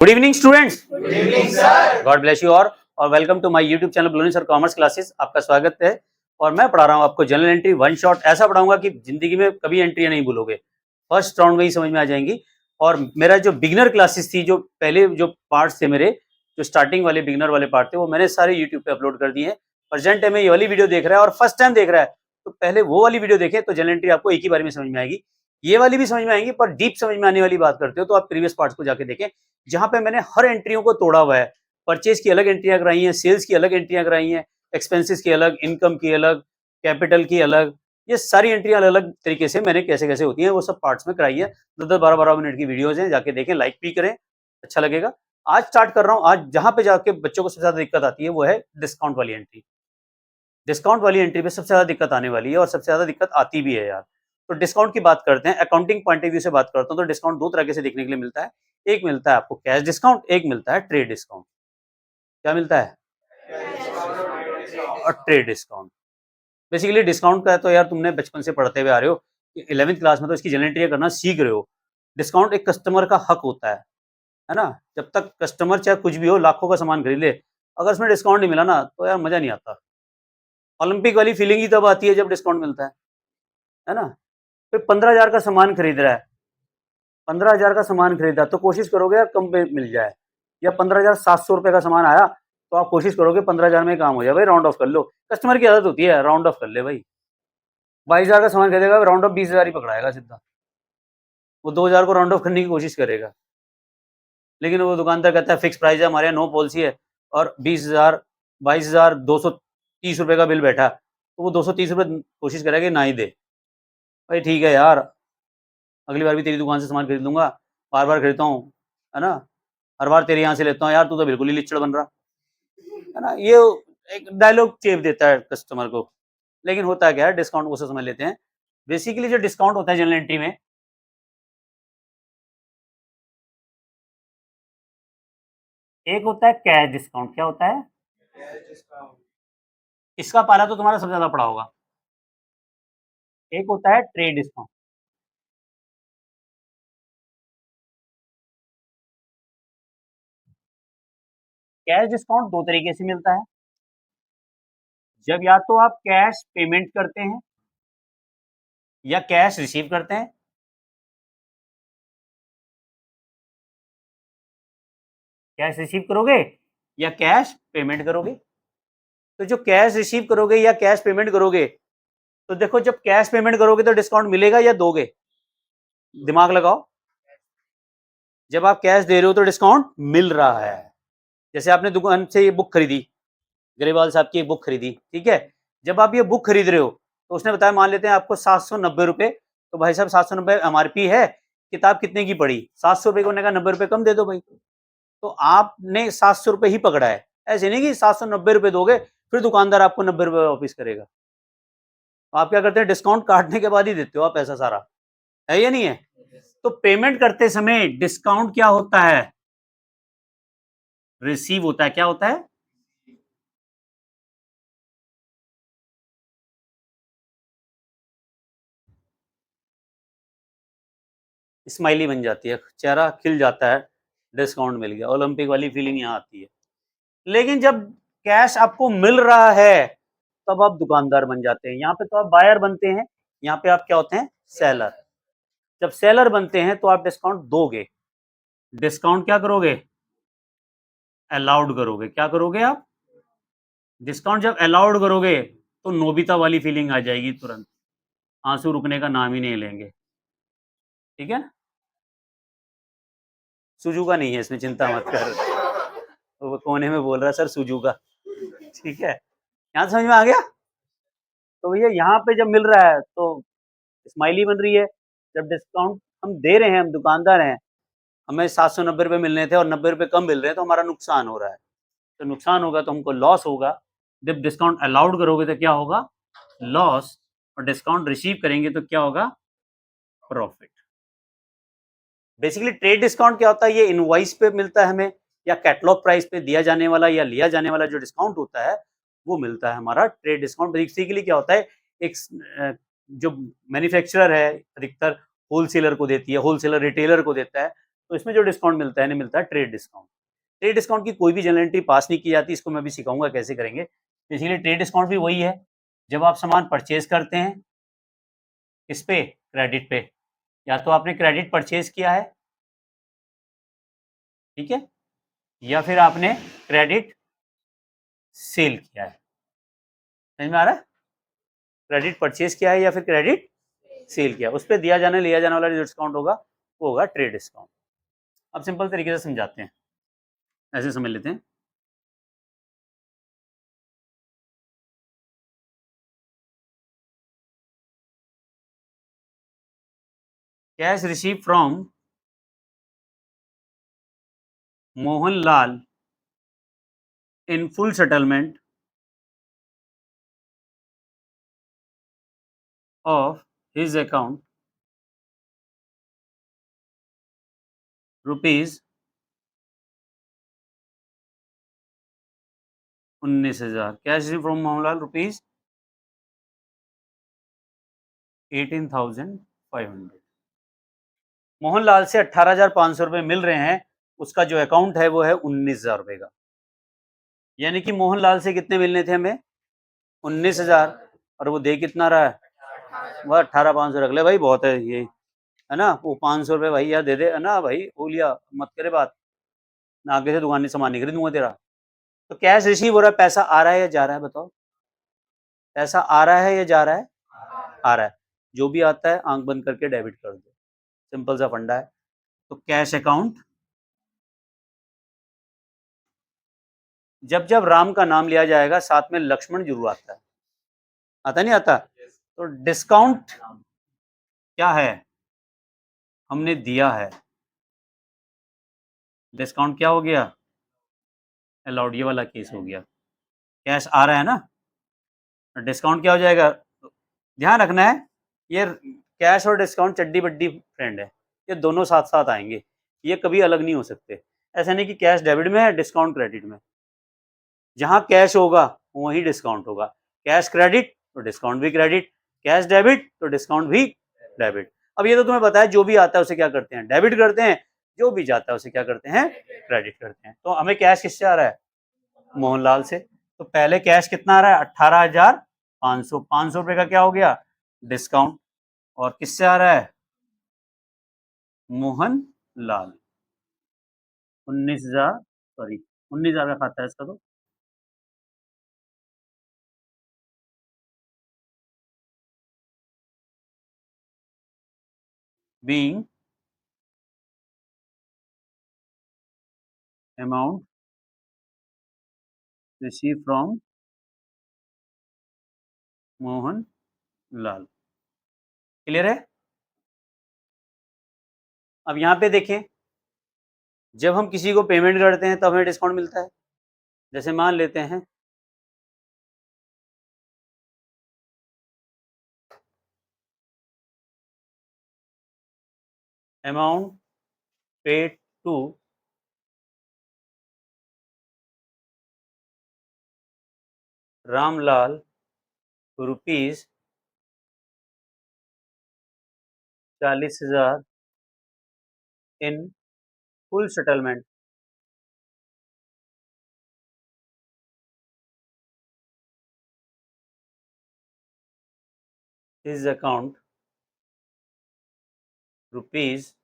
Good evening students. Good evening sir. God bless you और welcome to my YouTube channel ब्लोनी sir commerce classes. आपका स्वागत है और मैं पढ़ा रहा हूँ आपको जनरल एंट्री वन शॉट। ऐसा पढ़ाऊंगा कि जिंदगी में कभी एंट्रियां नहीं भूलोगे, फर्स्ट राउंड में ही समझ में आ जाएंगी। और मेरा जो बिगिनर क्लासेस थी, जो पहले जो पार्ट्स थे मेरे, जो स्टार्टिंग वाले बिगिनर वाले पार्ट थे, वो मैंने सारे यूट्यूब पे अपलोड कर दिए हैं। प्रेजेंट टाइम में ये वाली वीडियो देख रहा है और फर्स्ट टाइम देख रहा है तो पहले वो वाली वीडियो देखें, तो जनरल एंट्री आपको एक ही बार में समझ में आएगी। ये वाली भी समझ में आएंगी, पर डीप समझ में आने वाली बात करते हो तो आप प्रीवियस पार्ट्स को जाके देखें, जहां पे मैंने हर एंट्रियों को तोड़ा हुआ है। परचेज की अलग एंट्रियां कराई हैं, सेल्स की अलग एंट्रियां कराई हैं, एक्सपेंसेस की अलग, इनकम की अलग, कैपिटल की अलग। ये सारी एंट्रियां अलग अलग तरीके से मैंने कैसे कैसे होती हैं वो सब पार्ट्स में कराई है। 10-12 मिनट की वीडियोज हैं, जाके देखें, लाइक भी करें, अच्छा लगेगा। आज स्टार्ट कर रहा हूँ। आज जहां पे जाके बच्चों को सबसे ज्यादा दिक्कत आती है वो है डिस्काउंट वाली एंट्री। डिस्काउंट वाली एंट्री पे सबसे ज्यादा दिक्कत आने वाली है और सबसे ज्यादा दिक्कत आती भी है यार। तो डिस्काउंट की बात करते हैं, अकाउंटिंग पॉइंट ऑफ व्यू से बात करता हूँ। तो डिस्काउंट दो तरह से देखने के लिए मिलता है। एक मिलता है आपको कैश डिस्काउंट, एक मिलता है ट्रेड डिस्काउंट। क्या मिलता है? और ट्रेड डिस्काउंट। बेसिकली डिस्काउंट का है तो यार तुमने बचपन से पढ़ते हुए आ रहे हो, 11वीं क्लास में तो इसकी जनरल एंट्री करना सीख रहे हो। डिस्काउंट एक कस्टमर का हक होता है ना। जब तक कस्टमर चाहे कुछ भी हो, लाखों का सामान खरीद ले, अगर उसमें डिस्काउंट नहीं मिला ना तो यार मजा नहीं आता। ओलंपिक वाली फीलिंग ही तब आती है जब डिस्काउंट मिलता है ना। फिर 15,000 का सामान खरीद रहा है, 15,000 का सामान खरीदा तो कोशिश करोगे यार कम पे मिल जाए, या 15,700 रुपए का सामान आया तो आप कोशिश करोगे 15,000 में काम हो जाए। भाई राउंड ऑफ कर लो, कस्टमर की आदत होती है, राउंड ऑफ कर ले भाई। 22,000 का सामान खरीदेगा, राउंड ऑफ 20,000 ही पकड़ाएगा सीधा। वो 2,000 को राउंड ऑफ करने की कोशिश करेगा, लेकिन वो दुकानदार कहता है फिक्स प्राइस है हमारे यहाँ, नो पॉलिसी है, और 20,000 22,230 रुपए का बिल बैठा, तो वो 230 रुपए कोशिश करेगा कि ना ही दे। भाई ठीक है यार, अगली बार भी तेरी दुकान से सामान खरीद लूंगा, बार बार खरीदता हूँ, है ना, हर बार तेरे यहाँ से लेता हूँ यार, तू तो बिल्कुल ही लिच्चड़ बन रहा है ना। ये एक डायलॉग चेप देता है कस्टमर को। लेकिन होता क्या है, डिस्काउंट को समझ लेते हैं। बेसिकली जो डिस्काउंट होता है जनरल एंट्री में, एक होता है कैश डिस्काउंट। क्या होता है? इसका पाला तो तुम्हारा सबसे ज्यादा पड़ा होगा। एक होता है ट्रेड डिस्काउंट। कैश डिस्काउंट दो तरीके से मिलता है। जब या तो आप कैश पेमेंट करते हैं या कैश रिसीव करते हैं। कैश रिसीव करोगे या कैश पेमेंट करोगे। तो जो कैश रिसीव करोगे या कैश पेमेंट करोगे, तो देखो जब कैश पेमेंट करोगे तो डिस्काउंट मिलेगा या दोगे? दिमाग लगाओ। जब आप कैश दे रहे हो तो डिस्काउंट मिल रहा है। जैसे आपने दुकान से ये बुक खरीदी, ग्रेवाल साहब की एक बुक खरीदी, ठीक है। जब आप ये बुक खरीद रहे हो तो उसने बताया, मान लेते हैं आपको 790 रुपए, तो भाई साहब 790 एमआरपी है, किताब कितने की पड़ी? 700 रुपए को। उन्होंने कहा 90 रुपए कम दे दो भाई। तो आपने 700 रुपए ही पकड़ा है। ऐसे नहीं कि 790 रुपए दोगे फिर दुकानदार आपको 90 रुपए वापिस करेगा। आप क्या करते हैं, डिस्काउंट काटने के बाद ही देते हो आप पैसा सारा, है या नहीं है? तो पेमेंट करते समय डिस्काउंट क्या होता है? रिसीव होता है। क्या होता है? स्माइली बन जाती है, चेहरा खिल जाता है, डिस्काउंट मिल गया, ओलंपिक वाली फीलिंग यहाँ आती है। लेकिन जब कैश आपको मिल रहा है तब आप दुकानदार बन जाते हैं। यहाँ पे तो आप बायर बनते हैं, यहाँ पे आप क्या होते हैं? सेलर। जब सेलर बनते हैं तो आप डिस्काउंट दोगे। डिस्काउंट क्या करोगे? अलाउड करोगे। क्या करोगे आप? डिस्काउंट जब अलाउड करोगे तो नोबिता वाली फीलिंग आ जाएगी तुरंत, आंसू रुकने का नाम ही नहीं लेंगे। ठीक है ना। सुजुका नहीं है इसमें, चिंता मत कर। वो कोने में बोल रहा है सर सुजुका। ठीक है, यहाँ समझ में आ गया। तो भैया यहाँ पे जब मिल रहा है तो स्माइली बन रही है। जब डिस्काउंट हम दे रहे हैं, हम दुकानदार हैं, हमें 790 रुपए मिलने थे और 90 रुपए कम मिल रहे हैं, तो हमारा नुकसान हो रहा है। तो नुकसान होगा तो हमको लॉस होगा। जब डिस्काउंट अलाउड करोगे तो क्या होगा? लॉस। और डिस्काउंट रिसीव करेंगे तो क्या होगा? प्रॉफिट। बेसिकली ट्रेड डिस्काउंट क्या होता है? ये इनवॉइस पे मिलता है हमें, या कैटलॉग प्राइस पे दिया जाने वाला या लिया जाने वाला जो डिस्काउंट होता है वो मिलता है हमारा ट्रेड डिस्काउंट। बेसिकली क्या होता है, एक जो मैन्युफैक्चरर है अधिकतर होलसेलर को देती है, होलसेलर रिटेलर को देता है, तो इसमें जो डिस्काउंट मिलता है नहीं मिलता है ट्रेड डिस्काउंट। ट्रेड डिस्काउंट की कोई भी जर्नल एंट्री पास नहीं की जाती, इसको मैं भी सिखाऊंगा कैसे करेंगे। इसीलिए ट्रेड डिस्काउंट भी वही है, जब आप सामान परचेज करते हैं किस पे, क्रेडिट पे, या तो आपने क्रेडिट परचेज किया है, ठीक है, या फिर आपने क्रेडिट सेल किया है। समझ में आ रहा है? क्रेडिट परचेज किया है या फिर क्रेडिट सेल किया, उस पर दिया जाने लिया जाने वाला जो डिस्काउंट होगा वो होगा ट्रेड डिस्काउंट। अब सिंपल तरीके से समझाते हैं, ऐसे समझ लेते हैं। Cash receive from Mohan Lal in full settlement of his account rupees 19,000, cash receive from Mohanlal rupees 18,500। Mohanlal से 18,500 रुपए मिल रहे हैं, उसका जो अकाउंट है वो है 19,000 रुपए का, यानी कि मोहनलाल से कितने मिलने थे हमें, 19,000, और वो दे कितना रहा है, वह 18,500 रख ले भाई, बहुत है ये, है ना, वो 500 रुपए भाई यार दे दे, है ना भाई, बोलिया मत करे बात, ना आगे से दुकान से सामान नहीं खरीदूंगा तेरा। तो कैश रिसीव हो रहा है, पैसा आ रहा है या जा रहा है, बताओ, पैसा आ रहा है या जा रहा है, आ रहा है, जो भी आता है आंख बंद करके डेबिट कर दो, सिंपल सा फंडा है। तो कैश अकाउंट, जब जब राम का नाम लिया जाएगा साथ में लक्ष्मण जरूर आता है, आता नहीं आता, तो डिस्काउंट क्या है, हमने दिया है, डिस्काउंट क्या हो गया, अलाउड, ये वाला केस हो गया, कैश आ रहा है ना, डिस्काउंट क्या हो जाएगा, ध्यान रखना है, ये कैश और डिस्काउंट चड्डी बड्डी फ्रेंड है, ये दोनों साथ साथ आएंगे, ये कभी अलग नहीं हो सकते। ऐसा नहीं कि कैश डेबिट में है डिस्काउंट क्रेडिट में, जहां कैश होगा वहीं डिस्काउंट होगा, कैश क्रेडिट तो डिस्काउंट भी क्रेडिट, कैश डेबिट तो डिस्काउंट भी डेबिट। अब ये तो तुम्हें पता है, जो भी आता है उसे क्या करते हैं, डेबिट करते हैं, जो भी जाता है उसे क्या करते हैं, क्रेडिट करते हैं। तो हमें कैश किससे आ रहा है, मोहनलाल से, तो पहले कैश कितना आ रहा है, 18,500, 500 रुपए का क्या हो गया, डिस्काउंट, और किससे आ रहा है, मोहन लाल, 19,000, सॉरी 19,000 का खाता है इसका, तो being amount receive from Mohan Lal. Clear है? अब यहाँ पे देखें, जब हम किसी को पेमेंट करते हैं तब हमें डिस्काउंट मिलता है, जैसे मान लेते हैं amount paid to Ramlal rupees 40,000 in full settlement, is account rupees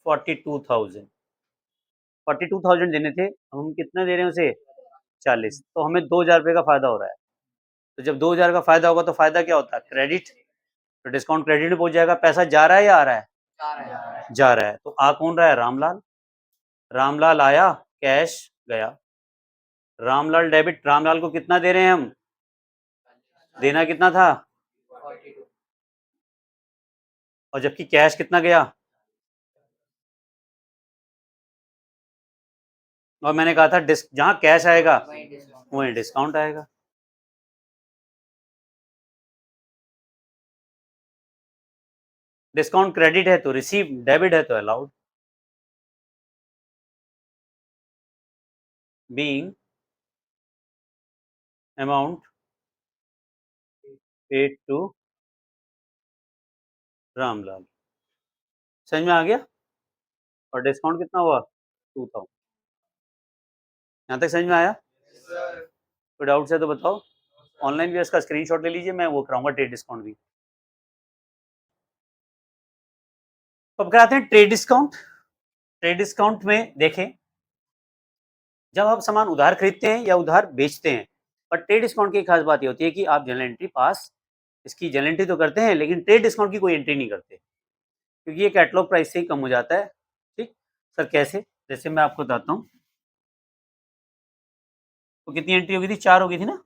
42,000, 42,000 देने थे, हम कितना दे रहे हैं उसे, 40, तो हमें 2,000 रुपये का फायदा हो रहा है। तो जब 2,000 का फायदा होगा तो फायदा क्या होता है, क्रेडिट, तो डिस्काउंट क्रेडिट में पहुंच जाएगा, पैसा जा रहा है या आ रहा है, जा रहा है, तो आ कौन रहा है, रामलाल, रामलाल आया, कैश गया, रामलाल डेबिट, रामलाल को कितना दे रहे हैं हम, देना कितना था, और जबकि कैश कितना गया, और मैंने कहा था जहां कैश आएगा वहीं डिस्काउंट आएगा। डिस्काउंट क्रेडिट है तो रिसीव, डेबिट है तो allowed. Being amount paid to Ramlal, समझ में आ गया? और डिस्काउंट कितना हुआ 2000। यहाँ तक समझ में आया? कोई डाउट है तो बताओ। ऑनलाइन भी इसका स्क्रीनशॉट ले लीजिए, मैं वो कराऊंगा ट्रेड डिस्काउंट भी। तो अब कराते हैं ट्रेड डिस्काउंट। ट्रेड डिस्काउंट में देखें, जब आप सामान उधार खरीदते हैं या उधार बेचते हैं, पर ट्रेड डिस्काउंट की खास बात ये होती है कि आप जनरल एंट्री पास, इसकी जनरल एंट्री तो करते हैं लेकिन ट्रेड डिस्काउंट की कोई एंट्री नहीं करते, क्योंकि ये कैटलॉग प्राइस से ही कम हो जाता है। ठीक सर, कैसे? जैसे मैं आपको बताता हूँ। तो कितनी एंट्री होगी थी? 4 होगी थी ना?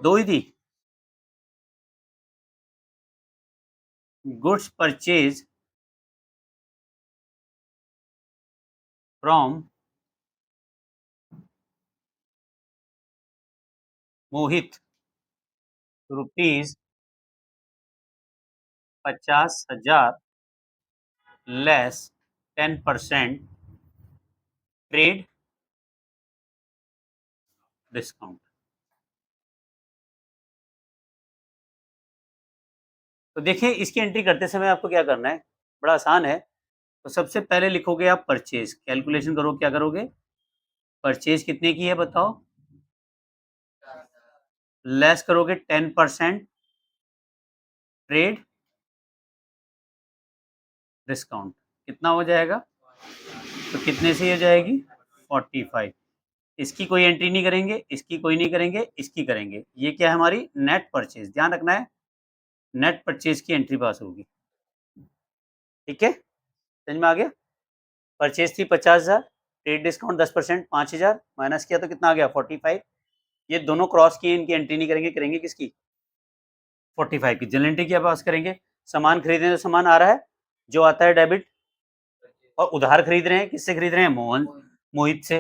2 ही थी। Goods purchase from Mohit rupees 50,000 less 10% trade discount. तो देखिए, इसकी एंट्री करते समय आपको क्या करना है, बड़ा आसान है। तो सबसे पहले लिखोगे आप परचेज, कैलकुलेशन करो, क्या करोगे? परचेज कितने की है बताओ, लेस करोगे 10% ट्रेड डिस्काउंट, कितना हो जाएगा? तो कितने से हो जाएगी? 45। इसकी कोई एंट्री नहीं करेंगे, इसकी कोई नहीं करेंगे, इसकी करेंगे। ये क्या है? हमारी नेट परचेज, ध्यान रखना है, नेट परचेज की एंट्री पास होगी। ठीक है, समझ में आ गया? परचेज थी 50,000, ट्रेड डिस्काउंट 10%, 5,000 माइनस किया तो कितना आ गया? 45। ये दोनों क्रॉस किए, इनकी एंट्री नहीं करेंगे, करेंगे किसकी? 45 की। जनरल एंट्री क्या पास करेंगे? सामान खरीदने तो सामान आ रहा है, जो आता है डेबिट, और उधार खरीद रहे हैं, किससे खरीद रहे हैं? मोहित से।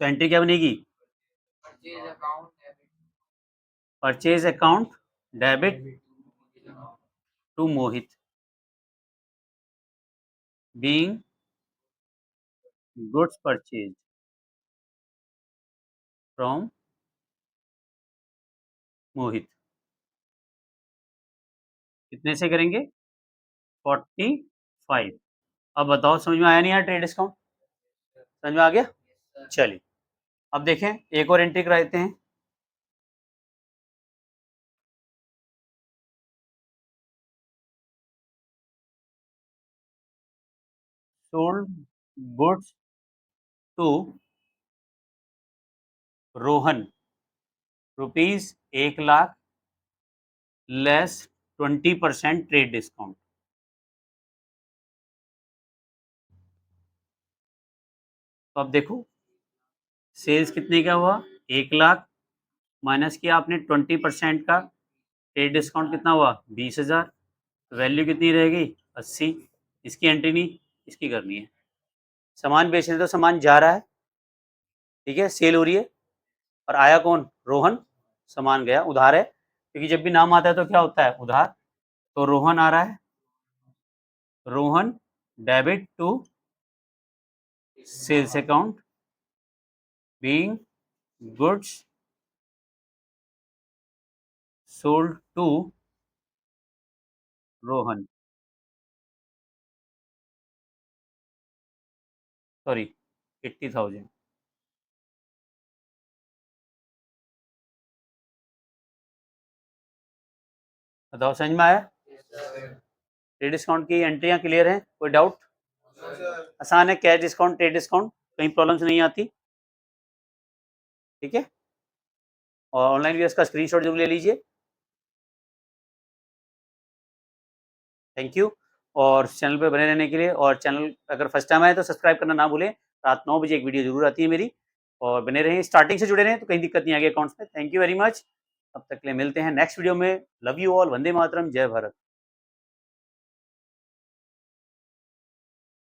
तो एंट्री क्या बनेगी? Purchase account debit to Mohit being goods purchase from Mohit. कितने से करेंगे? 45। अब बताओ, समझ में आया नहीं यार? ट्रेड डिस्काउंट समझ में आ गया? चलिए, अब देखें, एक और एंट्री कराते हैं। Sold goods to Rohan rupees 1,00,000 less 20% trade discount. तो अब देखो, सेल्स कितने का हुआ? 1,00,000 माइनस किया आपने 20% का, ट्रेड डिस्काउंट कितना हुआ? 20,000। वैल्यू कितनी रहेगी? 80। इसकी एंट्री नहीं, इसकी करनी है। सामान बेच रहे तो सामान जा रहा है, ठीक है, सेल हो रही है, और आया कौन? रोहन। सामान गया, उधार है, क्योंकि जब भी नाम आता है तो क्या होता है? उधार। तो रोहन आ रहा है, Rohan debit to sales account being goods sold to Rohan, sorry 80,000। बताओ, समझ में आया? ट्रेड डिस्काउंट की एंट्रियां क्लियर हैं? कोई डाउट? आसान है, कैश डिस्काउंट, ट्रेड डिस्काउंट, कहीं प्रॉब्लम्स नहीं आती। ठीक है, और ऑनलाइन भी इसका स्क्रीनशॉट जरूर ले लीजिए। थैंक यू, और चैनल पे बने रहने के लिए, और चैनल अगर फर्स्ट टाइम आए तो सब्सक्राइब करना ना भूलें। रात 9 बजे एक वीडियो जरूर आती है मेरी, और बने रहें, स्टार्टिंग से जुड़े रहें तो कहीं दिक्कत नहीं आएगी अकाउंट्स में। Thank you very much. अब तक के लिए मिलते हैं नेक्स्ट वीडियो में। Love you all, Vande Mataram, जय भारत।